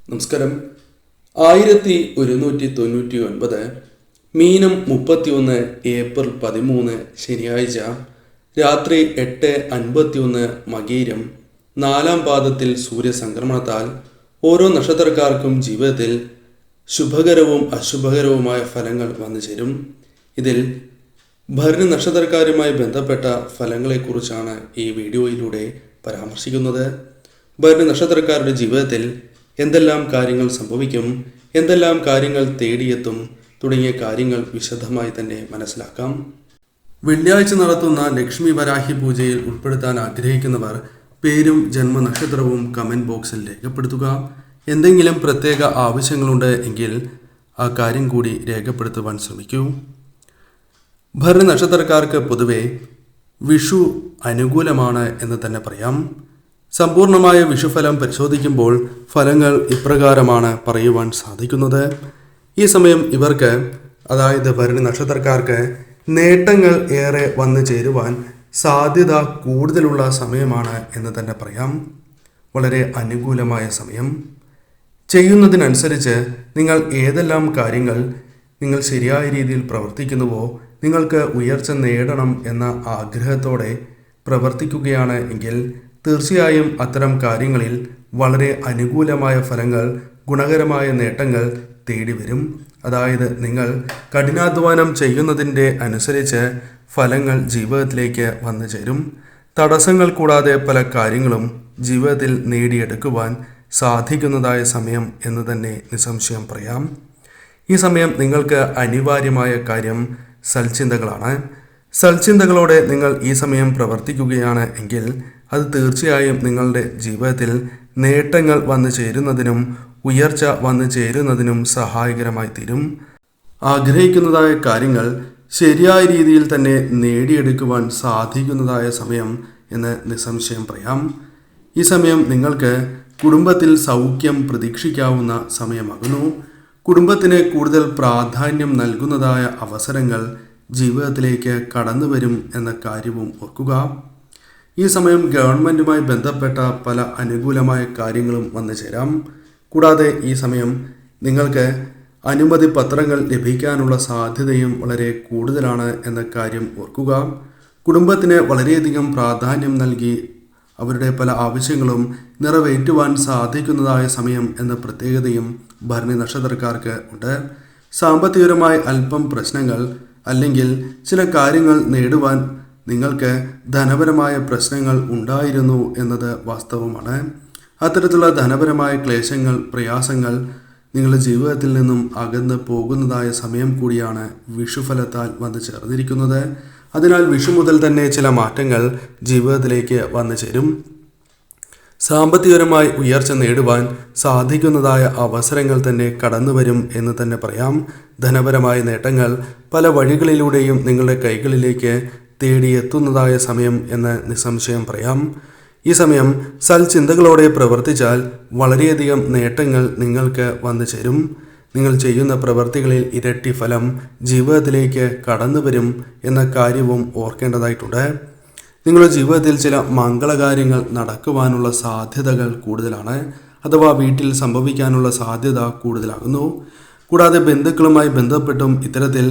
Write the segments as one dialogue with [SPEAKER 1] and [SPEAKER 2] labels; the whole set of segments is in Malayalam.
[SPEAKER 1] നമസ്കാരം. 1199 മീനം 31 ഏപ്രിൽ 13 ശനിയാഴ്ച രാത്രി 8:51 മകീരം 4-ാം പാദത്തിൽ സൂര്യസംക്രമണത്താൽ ഓരോ നക്ഷത്രക്കാർക്കും ജീവിതത്തിൽ ശുഭകരവും അശുഭകരവുമായ ഫലങ്ങൾ വന്നു ചേരും. ഇതിൽ ഭരണി നക്ഷത്രക്കാരുമായി ബന്ധപ്പെട്ട ഫലങ്ങളെക്കുറിച്ചാണ് ഈ വീഡിയോയിലൂടെ പരാമർശിക്കുന്നത്. ഭരണി നക്ഷത്രക്കാരുടെ ജീവിതത്തിൽ എന്തെല്ലാം കാര്യങ്ങൾ സംഭവിക്കും, എന്തെല്ലാം കാര്യങ്ങൾ തേടിയെത്തും തുടങ്ങിയ കാര്യങ്ങൾ വിശദമായി തന്നെ മനസ്സിലാക്കാം. വെള്ളിയാഴ്ച നടത്തുന്ന ലക്ഷ്മി വരാഹി പൂജയിൽ ഉൾപ്പെടുത്താൻ ആഗ്രഹിക്കുന്നവർ പേരും ജന്മനക്ഷത്രവും കമൻറ്റ് ബോക്സിൽ രേഖപ്പെടുത്തുക. എന്തെങ്കിലും പ്രത്യേക ആവശ്യങ്ങളുണ്ട് എങ്കിൽ ആ കാര്യം കൂടി രേഖപ്പെടുത്തുവാൻ ശ്രമിക്കൂ. ഭരണി നക്ഷത്രക്കാർക്ക് പൊതുവെ വിഷു അനുകൂലമാണ് എന്ന് തന്നെ പറയാം. സമ്പൂർണമായ വിഷുഫലം പരിശോധിക്കുമ്പോൾ ഫലങ്ങൾ ഇപ്രകാരമാണ് പറയുവാൻ സാധിക്കുന്നത്. ഈ സമയം ഇവർക്ക്, അതായത് ഭരണി നക്ഷത്രക്കാർക്ക്, നേട്ടങ്ങൾ ഏറെ വന്നു ചേരുവാൻ സാധ്യത കൂടുതലുള്ള സമയമാണ് എന്ന് തന്നെ പറയാം. വളരെ അനുകൂലമായ സമയം. ചെയ്യുന്നതിനനുസരിച്ച് നിങ്ങൾ ഏതെല്ലാം കാര്യങ്ങൾ നിങ്ങൾ ശരിയായ രീതിയിൽ പ്രവർത്തിക്കുന്നുവോ, നിങ്ങൾക്ക് ഉയർച്ച നേടണം എന്ന ആഗ്രഹത്തോടെ പ്രവർത്തിക്കുകയാണ് എങ്കിൽ തീർച്ചയായും അത്തരം കാര്യങ്ങളിൽ വളരെ അനുകൂലമായ ഫലങ്ങൾ, ഗുണകരമായ നേട്ടങ്ങൾ തേടി വരും. അതായത് നിങ്ങൾ കഠിനാധ്വാനം ചെയ്യുന്നതിൻ്റെ അനുസരിച്ച് ഫലങ്ങൾ ജീവിതത്തിലേക്ക് വന്നു ചേരും. തടസ്സങ്ങൾ കൂടാതെ പല കാര്യങ്ങളും ജീവിതത്തിൽ നേടിയെടുക്കുവാൻ സാധിക്കുന്നതായ സമയം എന്ന് തന്നെ നിസ്സംശയം പറയാം. ഈ സമയം നിങ്ങൾക്ക് അനിവാര്യമായ കാര്യം സൽചിന്തകളാണ്. സൽചിന്തകളോടെ നിങ്ങൾ ഈ സമയം പ്രവർത്തിക്കുകയാണ് എങ്കിൽ അത് തീർച്ചയായും നിങ്ങളുടെ ജീവിതത്തിൽ നേട്ടങ്ങൾ വന്നു ചേരുന്നതിനും ഉയർച്ച വന്നു ചേരുന്നതിനും സഹായകരമായി തീരും. ആഗ്രഹിക്കുന്നതായ കാര്യങ്ങൾ ശരിയായ രീതിയിൽ തന്നെ നേടിയെടുക്കുവാൻ സാധിക്കുന്നതായ സമയം എന്ന് നിസ്സംശയം പറയാം. ഈ സമയം നിങ്ങൾക്ക് കുടുംബത്തിൽ സൗഖ്യം പ്രതീക്ഷിക്കാവുന്ന സമയമാകുന്നു. കുടുംബത്തിന് കൂടുതൽ പ്രാധാന്യം നൽകുന്നതായ അവസരങ്ങൾ ജീവിതത്തിലേക്ക് കടന്നു വരും എന്ന കാര്യവും ഓർക്കുക. ഈ സമയം ഗവൺമെൻറ്റുമായി ബന്ധപ്പെട്ട പല അനുകൂലമായ കാര്യങ്ങളും വന്നു ചേരാം. കൂടാതെ ഈ സമയം നിങ്ങൾക്ക് അനുമതി പത്രങ്ങൾ ലഭിക്കാനുള്ള സാധ്യതയും വളരെ കൂടുതലാണ് എന്ന കാര്യം ഓർക്കുക. കുടുംബത്തിന് വളരെയധികം പ്രാധാന്യം നൽകി അവരുടെ പല ആവശ്യങ്ങളും നിറവേറ്റുവാൻ സാധിക്കുന്നതായ സമയം എന്ന പ്രത്യേകതയും ഭരണി നക്ഷത്രക്കാർക്ക് ഉണ്ട്. സാമ്പത്തികപരമായി അല്പം പ്രശ്നങ്ങൾ അല്ലെങ്കിൽ ചില കാര്യങ്ങൾ നേടുവാൻ നിങ്ങൾക്ക് ധനപരമായ പ്രശ്നങ്ങൾ ഉണ്ടായിരുന്നു എന്നത് വാസ്തവമാണ്. അത്തരത്തിലുള്ള ധനപരമായ ക്ലേശങ്ങൾ, പ്രയാസങ്ങൾ നിങ്ങളുടെ ജീവിതത്തിൽ നിന്നും അകന്ന് പോകുന്നതായ സമയം കൂടിയാണ് വിഷുഫലത്താൽ വന്നു ചേർന്നിരിക്കുന്നത്. അതിനാൽ വിഷു മുതൽ തന്നെ ചില മാറ്റങ്ങൾ ജീവിതത്തിലേക്ക് വന്നു ചേരും. സാമ്പത്തികപരമായി ഉയർച്ച നേടുവാൻ സാധിക്കുന്നതായ അവസരങ്ങൾ തന്നെ കടന്നു വരും എന്ന് തന്നെ പറയാം. ധനപരമായ നേട്ടങ്ങൾ പല വഴികളിലൂടെയും നിങ്ങളുടെ കൈകളിലേക്ക് തേടിയെത്തുന്നതായ സമയം എന്ന് നിസ്സംശയം പറയാം. ഈ സമയം സൽചിന്തകളോടെ പ്രവർത്തിച്ചാൽ വളരെയധികം നേട്ടങ്ങൾ നിങ്ങൾക്ക് വന്നു ചേരും. നിങ്ങൾ ചെയ്യുന്ന പ്രവൃത്തികളിൽ ഇരട്ടി ഫലം ജീവിതത്തിലേക്ക് കടന്നു വരും എന്ന കാര്യവും ഓർക്കേണ്ടതായിട്ടുണ്ട്. നിങ്ങളുടെ ജീവിതത്തിൽ ചില മംഗളകാര്യങ്ങൾ നടക്കുവാനുള്ള സാധ്യതകൾ കൂടുതലാണ്, അഥവാ വീട്ടിൽ സംഭവിക്കാനുള്ള സാധ്യത കൂടുതലാകുന്നു. കൂടാതെ ബന്ധുക്കളുമായി ബന്ധപ്പെട്ടും ഇത്തരത്തിൽ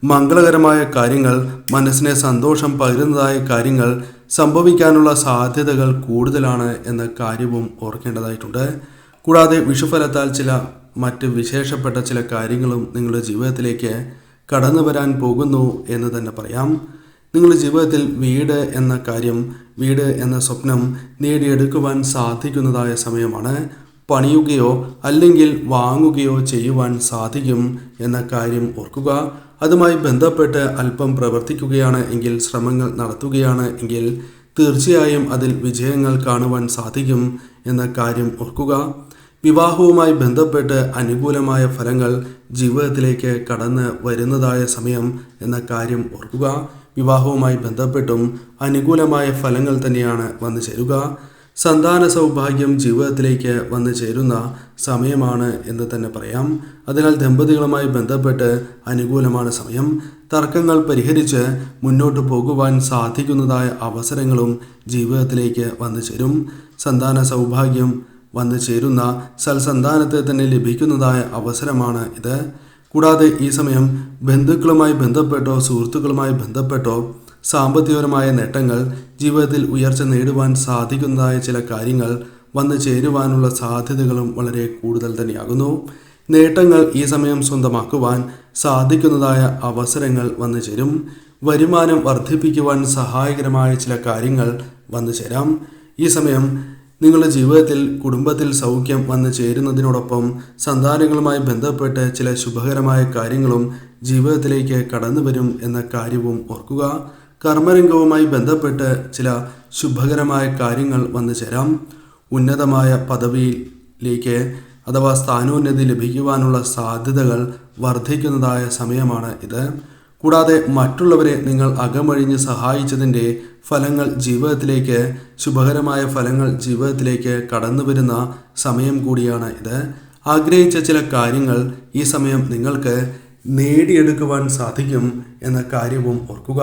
[SPEAKER 1] മംഗളകരമായ കാര്യങ്ങൾ, മനസ്സിനെ സന്തോഷം പകരുന്നതായ കാര്യങ്ങൾ സംഭവിക്കാനുള്ള സാധ്യതകൾ കൂടുതലാണ് എന്ന കാര്യവും ഓർക്കേണ്ടതായിട്ടുണ്ട്. കൂടാതെ വിഷുഫലത്താൽ ചില മറ്റ് വിശേഷപ്പെട്ട ചില കാര്യങ്ങളും നിങ്ങളുടെ ജീവിതത്തിലേക്ക് കടന്നു വരാൻ പോകുന്നു എന്ന് തന്നെ പറയാം. നിങ്ങളുടെ ജീവിതത്തിൽ വീട് എന്ന കാര്യം, വീട് എന്ന സ്വപ്നം നേടിയെടുക്കുവാൻ സാധിക്കുന്നതായ സമയമാണ്. പണിയുകയോ അല്ലെങ്കിൽ വാങ്ങുകയോ ചെയ്യുവാൻ സാധിക്കും എന്ന കാര്യം ഓർക്കുക. അതുമായി ബന്ധപ്പെട്ട് അല്പം പ്രവർത്തിക്കുകയാണ് എങ്കിൽ, ശ്രമങ്ങൾ നടത്തുകയാണ് എങ്കിൽ തീർച്ചയായും അതിൽ വിജയങ്ങൾ കാണുവാൻ സാധിക്കും എന്ന കാര്യം ഓർക്കുക. വിവാഹവുമായി ബന്ധപ്പെട്ട് അനുകൂലമായ ഫലങ്ങൾ ജീവിതത്തിലേക്ക് കടന്ന് വരുന്നതായ സമയം എന്ന കാര്യം ഓർക്കുക. വിവാഹവുമായി ബന്ധപ്പെട്ടും അനുകൂലമായ ഫലങ്ങൾ തന്നെയാണ് വന്നു ചേരുക. സന്താന സൗഭാഗ്യം ജീവിതത്തിലേക്ക് വന്നു ചേരുന്ന സമയമാണ് എന്ന് തന്നെ പറയാം. അതിനാൽ ദമ്പതികളുമായി ബന്ധപ്പെട്ട് അനുകൂലമാണ് സമയം. തർക്കങ്ങൾ പരിഹരിച്ച് മുന്നോട്ട് പോകുവാൻ സാധിക്കുന്നതായ അവസരങ്ങളും ജീവിതത്തിലേക്ക് വന്നു ചേരും. സന്താന സൗഭാഗ്യം വന്നു ചേരുന്ന സൽസന്താനത്തെ തന്നെ ലഭിക്കുന്നതായ അവസരമാണ് ഇത്. കൂടാതെ ഈ സമയം ബന്ധുക്കളുമായി ബന്ധപ്പെട്ടോ സുഹൃത്തുക്കളുമായി ബന്ധപ്പെട്ടോ സാമ്പത്തികപരമായ നേട്ടങ്ങൾ, ജീവിതത്തിൽ ഉയർച്ച നേടുവാൻ സാധിക്കുന്നതായ ചില കാര്യങ്ങൾ വന്നു ചേരുവാനുള്ള സാധ്യതകളും വളരെ കൂടുതൽ തന്നെയാകുന്നു. നേട്ടങ്ങൾ ഈ സമയം സ്വന്തമാക്കുവാൻ സാധിക്കുന്നതായ അവസരങ്ങൾ വന്നു ചേരും. വരുമാനം വർദ്ധിപ്പിക്കുവാൻ സഹായകരമായ ചില കാര്യങ്ങൾ വന്നു ചേരാം. ഈ സമയം നിങ്ങളുടെ ജീവിതത്തിൽ കുടുംബത്തിൽ സൗഖ്യം വന്നു ചേരുന്നതിനോടൊപ്പം സന്താനങ്ങളുമായി ബന്ധപ്പെട്ട് ചില ശുഭകരമായ കാര്യങ്ങളും ജീവിതത്തിലേക്ക് കടന്നു വരും എന്ന കാര്യവും ഓർക്കുക. കർമ്മരംഗവുമായി ബന്ധപ്പെട്ട് ചില ശുഭകരമായ കാര്യങ്ങൾ വന്നു ചേരാം. ഉന്നതമായ പദവിയിലേക്ക് അഥവാ സ്ഥാനോന്നതി ലഭിക്കുവാനുള്ള സാധ്യതകൾ വർദ്ധിക്കുന്നതായ സമയമാണ് ഇത്. കൂടാതെ മറ്റുള്ളവരെ നിങ്ങൾ അകമഴിഞ്ഞ് സഹായിച്ചതിൻ്റെ ഫലങ്ങൾ ജീവിതത്തിലേക്ക്, ശുഭകരമായ ഫലങ്ങൾ ജീവിതത്തിലേക്ക് കടന്നു വരുന്ന സമയം കൂടിയാണ് ഇത്. ആഗ്രഹിച്ച ചില കാര്യങ്ങൾ ഈ സമയം നിങ്ങൾക്ക് നേടിയെടുക്കുവാൻ സാധിക്കും എന്ന കാര്യവും ഓർക്കുക.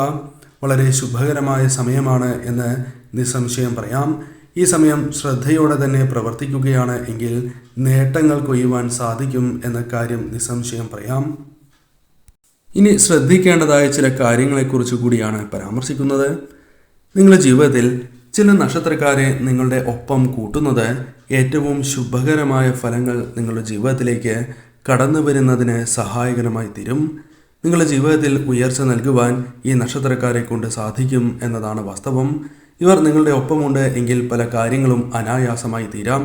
[SPEAKER 1] വളരെ ശുഭകരമായ സമയമാണ് എന്ന് നിസ്സംശയം പറയാം. ഈ സമയം ശ്രദ്ധയോടെ തന്നെ പ്രവർത്തിക്കുകയാണ് എങ്കിൽ നേട്ടങ്ങൾ കൊയ്യുവാൻ സാധിക്കും എന്ന കാര്യം നിസ്സംശയം പറയാം. ഇനി ശ്രദ്ധിക്കേണ്ടതായ ചില കാര്യങ്ങളെക്കുറിച്ച് കൂടിയാണ് പരാമർശിക്കുന്നത്. നിങ്ങളുടെ ജീവിതത്തിൽ ചില നക്ഷത്രക്കാരെ നിങ്ങളുടെ ഒപ്പം കൂട്ടുന്നത് ഏറ്റവും ശുഭകരമായ ഫലങ്ങൾ നിങ്ങളുടെ ജീവിതത്തിലേക്ക് കടന്നു വരുന്നതിന് സഹായകരമായി തീരും. നിങ്ങളുടെ ജീവിതത്തിൽ ഉയർച്ച നൽകുവാൻ ഈ നക്ഷത്രക്കാരെ കൊണ്ട് സാധിക്കും എന്നതാണ് വാസ്തവം. ഇവർ നിങ്ങളുടെ ഒപ്പമുണ്ട് എങ്കിൽ പല കാര്യങ്ങളും അനായാസമായി തീരാം.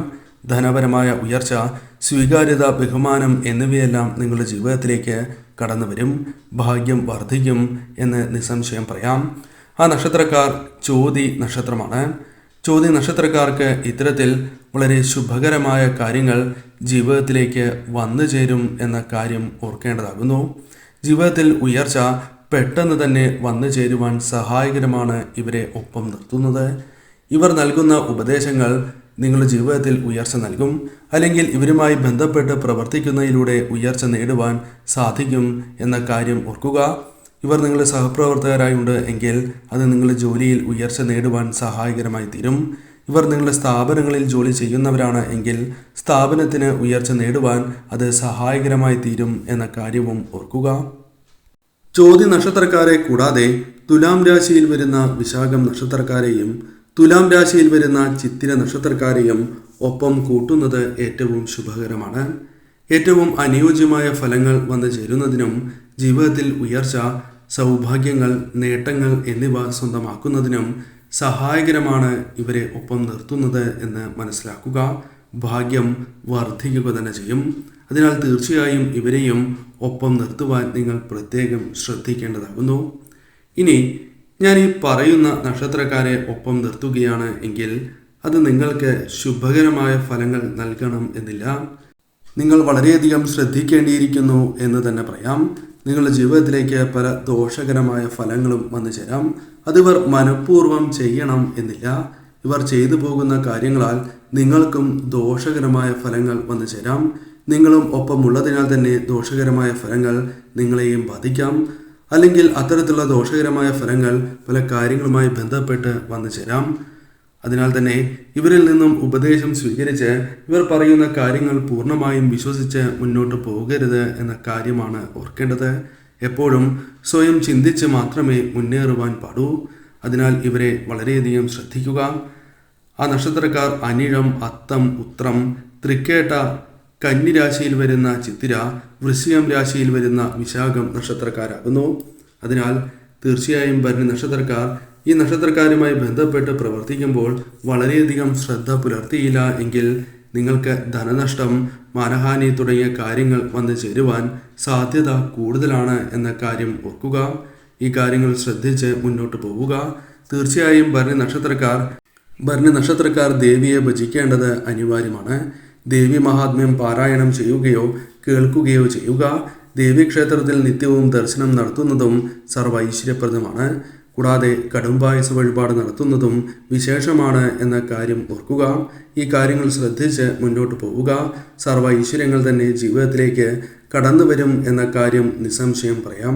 [SPEAKER 1] ധനപരമായ ഉയർച്ച, സ്വീകാര്യത, ബഹുമാനം എന്നിവയെല്ലാം നിങ്ങളുടെ ജീവിതത്തിലേക്ക് കടന്നു വരും. ഭാഗ്യം വർദ്ധിക്കും എന്ന് നിസ്സംശയം പറയാം. ആ നക്ഷത്രക്കാർ ചോതി നക്ഷത്രമാണ്. ചോതി നക്ഷത്രക്കാർക്ക് ഇത്തരത്തിൽ വളരെ ശുഭകരമായ കാര്യങ്ങൾ ജീവിതത്തിലേക്ക് വന്നു ചേരും എന്ന കാര്യം ഓർക്കേണ്ടതാകുന്നു. ജീവിതത്തിൽ ഉയർച്ച പെട്ടെന്ന് തന്നെ വന്നു ചേരുവാൻ സഹായകരമാണ് ഇവരെ ഒപ്പം നിർത്തുന്നത്. ഇവർ നൽകുന്ന ഉപദേശങ്ങൾ നിങ്ങളുടെ ജീവിതത്തിൽ ഉയർച്ച നൽകും. അല്ലെങ്കിൽ ഇവരുമായി ബന്ധപ്പെട്ട് പ്രവർത്തിക്കുന്നതിലൂടെ ഉയർച്ച നേടുവാൻ സാധിക്കും എന്ന കാര്യം ഓർക്കുക. ഇവർ നിങ്ങളുടെ സഹപ്രവർത്തകരായുണ്ട് എങ്കിൽ അത് നിങ്ങളുടെ ജോലിയിൽ ഉയർച്ച നേടുവാൻ സഹായകരമായി തീരും. ഇവർ നിങ്ങളുടെ സ്ഥാപനങ്ങളിൽ ജോലി ചെയ്യുന്നവരാണ് എങ്കിൽ സ്ഥാപനത്തിന് ഉയർച്ച നേടുവാൻ അത് സഹായകരമായി തീരും എന്ന കാര്യവും ഓർക്കുക. ചോതി നക്ഷത്രക്കാരെ കൂടാതെ തുലാം രാശിയിൽ വരുന്ന വിശാഖം നക്ഷത്രക്കാരെയും തുലാം രാശിയിൽ വരുന്ന ചിത്തിര നക്ഷത്രക്കാരെയും ഒപ്പം കൂട്ടുന്നത് ഏറ്റവും ശുഭകരമാണ്. ഏറ്റവും അനുയോജ്യമായ ഫലങ്ങൾ വന്നു ചേരുന്നതിനും ജീവിതത്തിൽ ഉയർച്ച, സൗഭാഗ്യങ്ങൾ, നേട്ടങ്ങൾ എന്നിവ സ്വന്തമാക്കുന്നതിനും സഹായകരമാണ് ഇവരെ ഒപ്പം നിർത്തുന്നത് എന്ന് മനസ്സിലാക്കുക. ഭാഗ്യം വർദ്ധിക്കുക തന്നെ ചെയ്യും. അതിനാൽ തീർച്ചയായും ഇവരെയും ഒപ്പം നിർത്തുവാൻ നിങ്ങൾ പ്രത്യേകം ശ്രദ്ധിക്കേണ്ടതാകുന്നു. ഇനി ഞാൻ ഈ പറയുന്ന നക്ഷത്രക്കാരെ ഒപ്പം നിർത്തുകയാണ് എങ്കിൽ അത് നിങ്ങൾക്ക് ശുഭകരമായ ഫലങ്ങൾ നൽകണം എന്നില്ല. നിങ്ങൾ വളരെയധികം ശ്രദ്ധിക്കേണ്ടിയിരിക്കുന്നു എന്ന് തന്നെ പറയാം. നിങ്ങളുടെ ജീവിതത്തിലേക്ക് പല ദോഷകരമായ ഫലങ്ങളും വന്നു ചേരാം. അതിവർ മനഃപൂർവ്വം ചെയ്യണം എന്നില്ല. ഇവർ ചെയ്തു പോകുന്ന കാര്യങ്ങളാൽ നിങ്ങൾക്കും ദോഷകരമായ ഫലങ്ങൾ വന്നു ചേരാം. നിങ്ങളും ഒപ്പമുള്ളതിനാൽ തന്നെ ദോഷകരമായ ഫലങ്ങൾ നിങ്ങളെയും ബാധിക്കാം. അല്ലെങ്കിൽ അത്തരത്തിലുള്ള ദോഷകരമായ ഫലങ്ങൾ പല കാര്യങ്ങളുമായി ബന്ധപ്പെട്ട് വന്നു ചേരാം. അതിനാൽ തന്നെ ഇവരിൽ നിന്നും ഉപദേശം സ്വീകരിച്ച് ഇവർ പറയുന്ന കാര്യങ്ങൾ പൂർണ്ണമായും വിശ്വസിച്ച് മുന്നോട്ട് പോകരുത് എന്ന കാര്യമാണ് ഓർക്കേണ്ടത്. എപ്പോഴും സ്വയം ചിന്തിച്ച് മാത്രമേ മുന്നേറുവാൻ പാടൂ. അതിനാൽ ഇവരെ വളരെയധികം ശ്രദ്ധിക്കുക. ആ നക്ഷത്രക്കാർ അനിഴം, അത്തം, ഉത്രം, തൃക്കേട്ട, കന്നി രാശിയിൽ വരുന്ന ചിത്തിര, വൃശ്ചികം രാശിയിൽ വരുന്ന വിശാഖം നക്ഷത്രക്കാരാകുന്നു. അതിനാൽ തീർച്ചയായും ഭരണി നക്ഷത്രക്കാർ ഈ നക്ഷത്രക്കാരുമായി ബന്ധപ്പെട്ട് പ്രവർത്തിക്കുമ്പോൾ വളരെയധികം ശ്രദ്ധ പുലർത്തിയില്ല എങ്കിൽ നിങ്ങൾക്ക് ധനനഷ്ടം, മാനഹാനി തുടങ്ങിയ കാര്യങ്ങൾ വന്നു ചേരുവാൻ സാധ്യത കൂടുതലാണ് എന്ന കാര്യം ഓർക്കുക. ഈ കാര്യങ്ങൾ ശ്രദ്ധിച്ച് മുന്നോട്ട് പോവുക. തീർച്ചയായും ഭരണി നക്ഷത്രക്കാർ ദേവിയെ ഭജിക്കേണ്ടത് അനിവാര്യമാണ്. ദേവി മഹാത്മ്യം പാരായണം ചെയ്യുകയോ കേൾക്കുകയോ ചെയ്യുക. ദേവീക്ഷേത്രത്തിൽ നിത്യവും ദർശനം നടത്തുന്നതും സർവ്വ ഐശ്വര്യപ്രദമാണ്. കൂടാതെ കടുംപായസ വഴിപാട് നടത്തുന്നതും വിശേഷമാണ് എന്ന കാര്യം ഓർക്കുക. ഈ കാര്യങ്ങൾ ശ്രദ്ധിച്ച് മുന്നോട്ട് പോവുക. സർവ്വ ഐശ്വര്യങ്ങൾ തന്നെ ജീവിതത്തിലേക്ക് കടന്നു വരും എന്ന കാര്യം നിസ്സംശയം പറയാം.